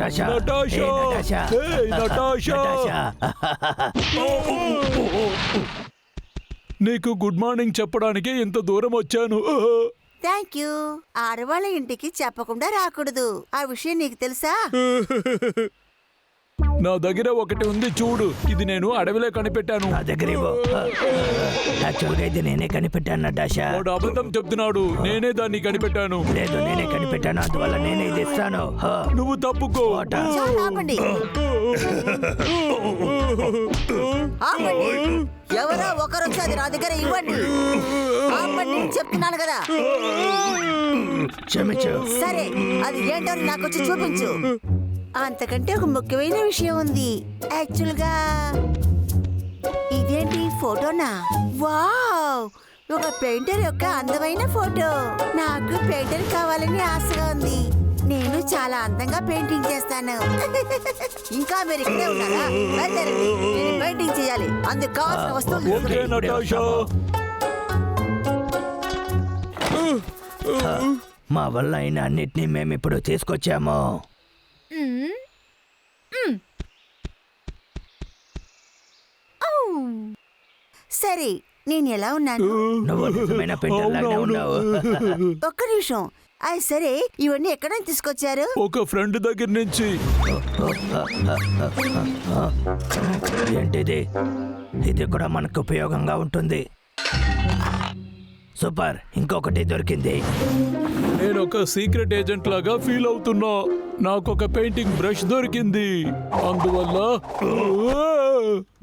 Natasha Natasha! Natasha ఏయ్, Natasha! నీకు good morning చెప్పడానికి ఇంత దూరం వచ్చాను. Thank you. ఆడవాళ్ళ ఇంటికి చెప్పకుండా రాకూడదు. ఆ విషయం నీకు తెలుసా? నా దగ్గర ఒకటి ఉంది చూడు. ఇది నేను అడవిలో కనిపెట్టాను. నా దగ్గర యాక్చువల్గా ఇది నేనే కనిపెట్టాను నటాషా. వాడు అబద్ధం చెప్తున్నాడు. నేనే దాన్ని కనిపెట్టాను. లేదు నేనే కనిపెట్టాను, అందువల్ల నేనే ఇది ఇస్తాను. నువ్వు తప్పుకో. చాలా ఆపండి. ఆపండి. ఎవరో ఒకరు వచ్చి అది నా దగ్గర ఇవ్వండి. ఆపండి చెప్తున్నాను కదా. క్షమించు. సరే, అది ఏంటో నాకు వచ్చి చూపించు. అంతకంటే ఒక ముఖ్యమైన విషయం ఉంది. యాక్చువల్ గా ఇదేంటి ఫోటోనా? వావ్, ఒక పెయింటర్ యొక్క అందమైన ఫోటో. నాకు పెయింటర్ కావాలని ఆశగా ఉంది. నేను చాలా అందంగా పెయింటింగ్ చేస్తాను. ఇంకా మీరు ఇక్కడే ఉన్నారా? బయలుదేరండి. నేను పెయింటింగ్ చేయాలి. అందుకు కావాల్సిన వస్తువులు ఓకే తీసుకురండి. నటాషా. మా వల్ల అయిన అన్నిటినీ మేము ఇప్పుడు తీసుకొచ్చాము. సరే, నేను ఎలా ఉన్నాను? నువ్వు నిజమైన పెయింటర్ లాగానే ఉన్నావు. ఒక్క నిమిషం. అది సరే, ఇవన్నీ ఎక్కడ తీసుకొచ్చారు? ఒక ఫ్రెండ్ దగ్గర నుంచి. ఏంటిది? ఇది కూడా మనకు ఉపయోగంగా ఉంటుంది. సూపర్, ఇంకొకటి దొరికింది. నేను ఒక సీక్రెట్ ఏజెంట్ లాగా ఫీల్ అవుతున్నా. నాకు ఒక పెయింటింగ్ బ్రష్ దొరికింది. అందువల్ల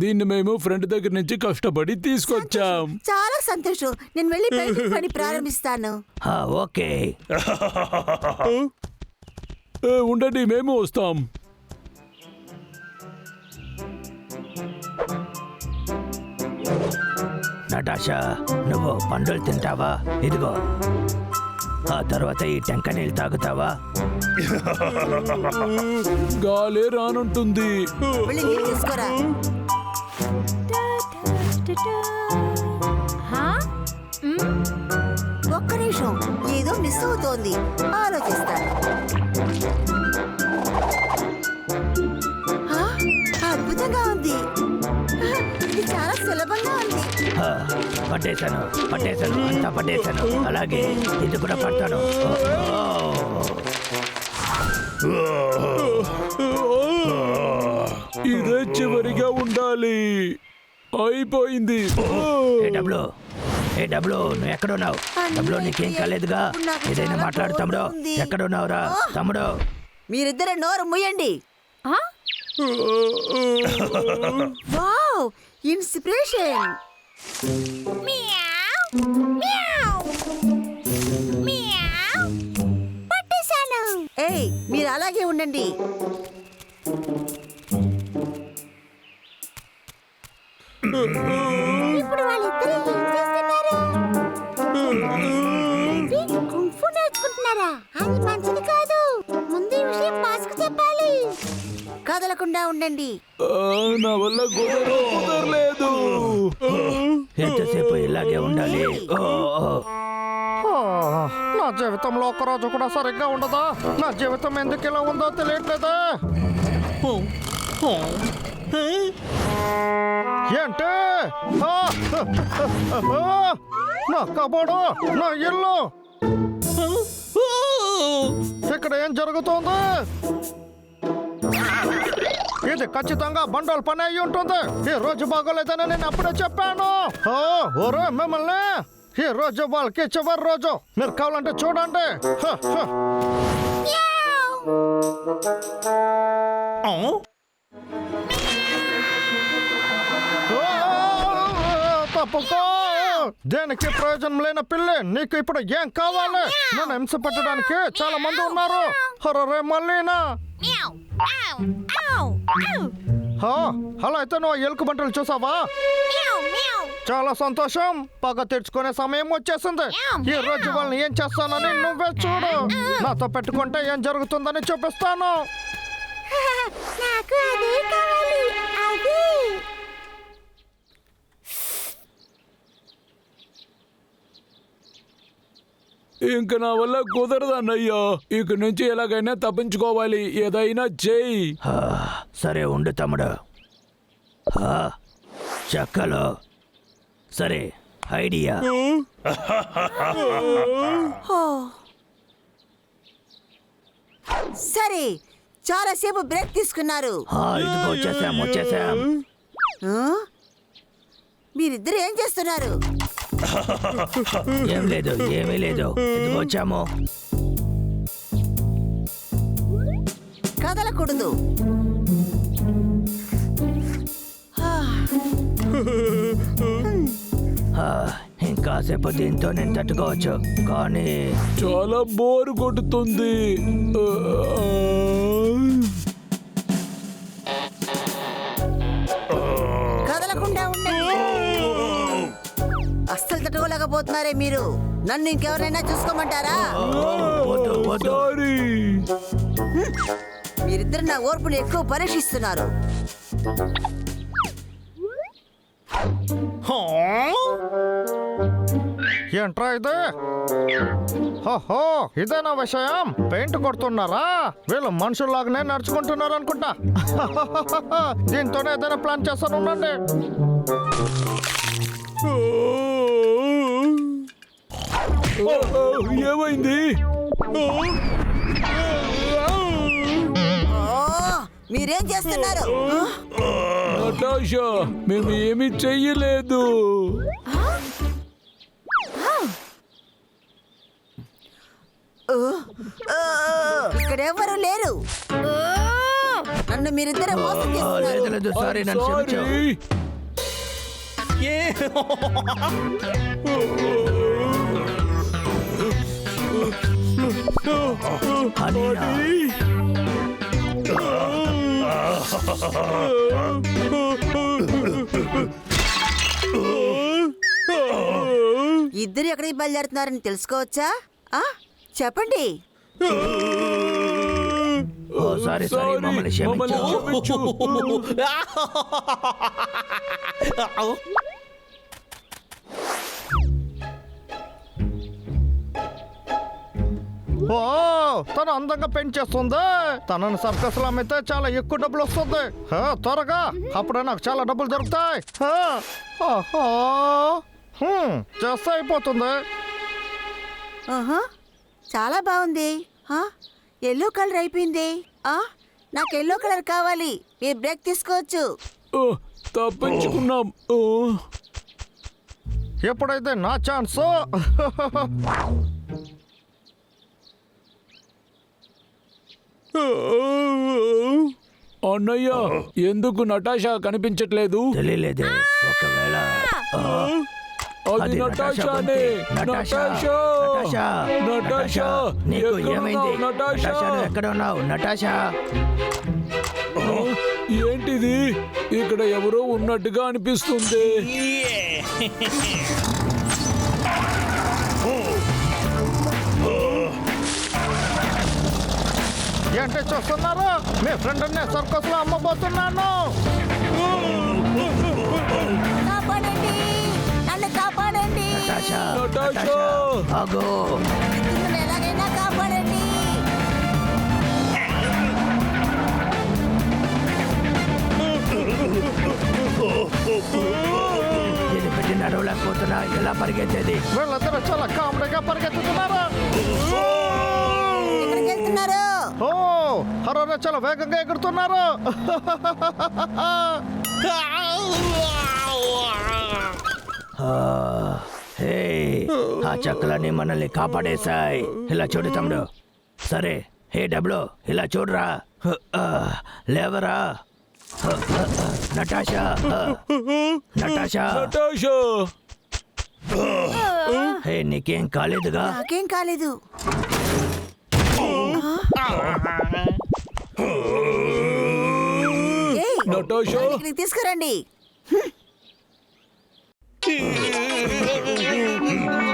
దీన్ని మేము ఫ్రెండ్ దగ్గర నుంచి కష్టపడి తీసుకొచ్చాం. చాలా సంతోషం. నేను వెళ్ళి పెయింటింగ్ పని ప్రారంభిస్తాను. ఓకే. ఉండండి, మేము వస్తాం. నటాషా, నువ్వు పండులు తింటావా? ఇదిగో. ఆ తర్వాత ఈ టెంక నీళ్ళు తాగుతావా? గాలే రానుంటుంది. వెళ్ళి నీళ్ళు తీసుకోరా. ఒక్క నిమిషం, ఏదో మిస్ అవుతోంది. ఆలోచిస్తాను. అద్భుతంగా ఉంది. ఇది చాలా సులభంగా ఉంది. పట్టేశాను, అంతా పట్టేశాను. అలాగే ఇది కూడా పడతాను. ఇదే చివరిగా ఉండాలి. అయిపోయింది. ఏ డబ్లు, నువ్వు ఎక్కడున్నావు? డబ్లు, నీకేం కాలేదుగా? ఏదైనా మాట్లాడు తమ్ముడు. ఎక్కడున్నావురా తమ్ముడు? మీరిద్దరే నోరు ముయ్యండి. Wow, inspiration. ఏయ్, మీరు అలాగే ఉండండి. ఇప్పుడు వాళ్ళిద్దరూ ఏం చేస్తున్నారు? కుంఫు నేర్చుకుంటున్నారా? అది మంచిది కాదు. ముందు ఈ విషయం బాస్కు చెప్పాలి. కదలకుండా ఉండండి. నా వల్ల కుదరలేదు. ఎంతసేపు ఇలాగే ఉండాలి? నా జీవితంలో ఒక్కరోజు కూడా సరిగ్గా ఉండదా? నా జీవితం ఎందుకు ఇలా ఉందో తెలియట్లేదా? ఏంటి? నా కబోర్డు, నా ఇల్లు, ఇక్కడ ఏం జరుగుతోంది? ఇది ఖచ్చితంగా బండోల పని అయి ఉంటుంది. ఈ రోజు బాగోలేదని నేను అప్పుడే చెప్పాను. ఓరే మిమ్మల్ని, ఈ రోజు వాళ్ళకి చివరి రోజు. మీరు కావాలంటే చూడండి. తప్పుకో. దేనికి ప్రయోజనం లేని పిల్లి, నీకు ఇప్పుడు ఏం కావాలి? నన్ను హింస పెట్టడానికి చాలా మంది ఉన్నారు. హరే మళ్ళీనా? అలా అయితే నువ్వు ఎలుక బంటలు చూసావా? చాలా సంతోషం. పగ తెచ్చుకునే సమయం వచ్చేసింది. ఈ రోజు వాళ్ళని ఏం చేస్తానని నువ్వే చూడు. నాతో పెట్టుకుంటే ఏం జరుగుతుందని చూపిస్తాను. నాకు అదే కావాలి. అదే. ఇంక నా వల్ల కుదరదు అన్నయ్య. ఇక నుంచి ఎలాగైనా తప్పించుకోవాలి. ఏదైనా చేయి. ఆ, సరే ఉండు తమ్ముడు. ఆ, చెక్కలో సరే ఐడియా. ఓ. సరే చాలాసేపు బ్రేక్ తీసుకున్నారు. ఇదిగో వచ్చేసాం. ఆ? మీరిద్దరు ఏం చేస్తున్నారు? ఏమీ లేదు. ఇదిగో వచ్చాము. కదలకూడదు. ఇంకాసేపు దీంతో నేను తట్టుకోవచ్చు, కానీ చాలా బోరు కొడుతుంది. కదలకుండా ఉండండి. అస్సలు తట్టుకోలేకపోతున్నారే మీరు. నన్ను ఇంకెవరైనా చూసుకోమంటారా? సారీ. మీరిద్దరు నా ఓర్పుని ఎక్కువ పరీక్షిస్తున్నారు. ఏంట్రా ఇది? ఓహో, ఇదేనా విషయం? పెయింట్ కొడుతున్నారా? వీళ్ళు మనుషుల్లాగానే నడుచుకుంటున్నారు అనుకుంటా. దీంతోనే ఏదైనా ప్లాన్ చేస్తాను, ఉండండి. ఏమైంది? మీరేం చేస్తున్నారు? నటాషా, మేము ఏమీ చెయ్యలేదు. ఇక్కడెవ్వరూ లేరు. నన్ను మీరిద్దరే మోసం చేస్తున్నారు. లేదు సారీ, నన్ను క్షమించు. హనీనా, ఇద్దరు ఎక్కడికి బయలుదేరుతున్నారని తెలుసుకోవచ్చా? చెప్పండి. సారీ మమ్మల్ని క్షమించు. ఓ, తను అందంగా పెయింట్ చేస్తుంది. తనని సర్కస్ లో అమ్మితే చాలా ఎక్కువ డబ్బులు వస్తుంది. త్వరగా, అప్పుడే నాకు చాలా డబ్బులు దొరుకుతాయి. చేస్తే అయిపోతుంది. చాలా బాగుంది. ఎల్లో కలర్ అయిపోయింది. నాకు ఎల్లో కలర్ కావాలి. మీరు బ్రేక్ తీసుకోవచ్చు. తప్పించుకున్నాం. ఎప్పుడైతే నా ఛాన్స్. అన్నయ్య, ఎందుకు నటాషా కనిపించట్లేదు? తెలియలేదే. ఒకవేళ అది నటాషానే. నటాషా, నీకు ఏమైంది? నటాషా, ఎక్కడ ఉన్నావు నటాషా? ఏంటిది? ఇక్కడ ఎవరో ఉన్నట్టుగా అనిపిస్తుంది. ఏంటి చూస్తున్నారు? మీ ఫ్రెండ్ సర్కస్ లో అమ్మబోతున్నాను. కాపాడండి, నన్ను కాపాడండి. నటాషా, ఆగో. నన్ను ఎలాగైనా కాపాడండి. ఇది పెట్టి నడవలేకపోతున్నా. ఎలా పరిగెత్తేది? వీళ్ళిద్దరూ చాలా కామెడీగా పరిగెత్తుతున్నారు. ఎక్కడికి వెళ్తున్నారు? ఓ, హర్రర్ చాలా వేగంగా ఎగురుతున్నారు. హే, ఆ చెక్కలన్నీ మనల్ని కాపాడేశాయి. ఇలా చూడు తమ్ముడు. సరే, హే డబ్లు, ఇలా చూడరా. లేవరా నటాషా. నటాషా, హే నీకేం కాలేదుగా? నాకేం కాలేదు. నటాషా, ఇక్కడికి తీసుకురండి.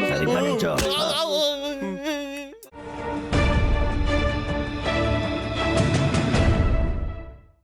సరిగ్గా నిల్చో.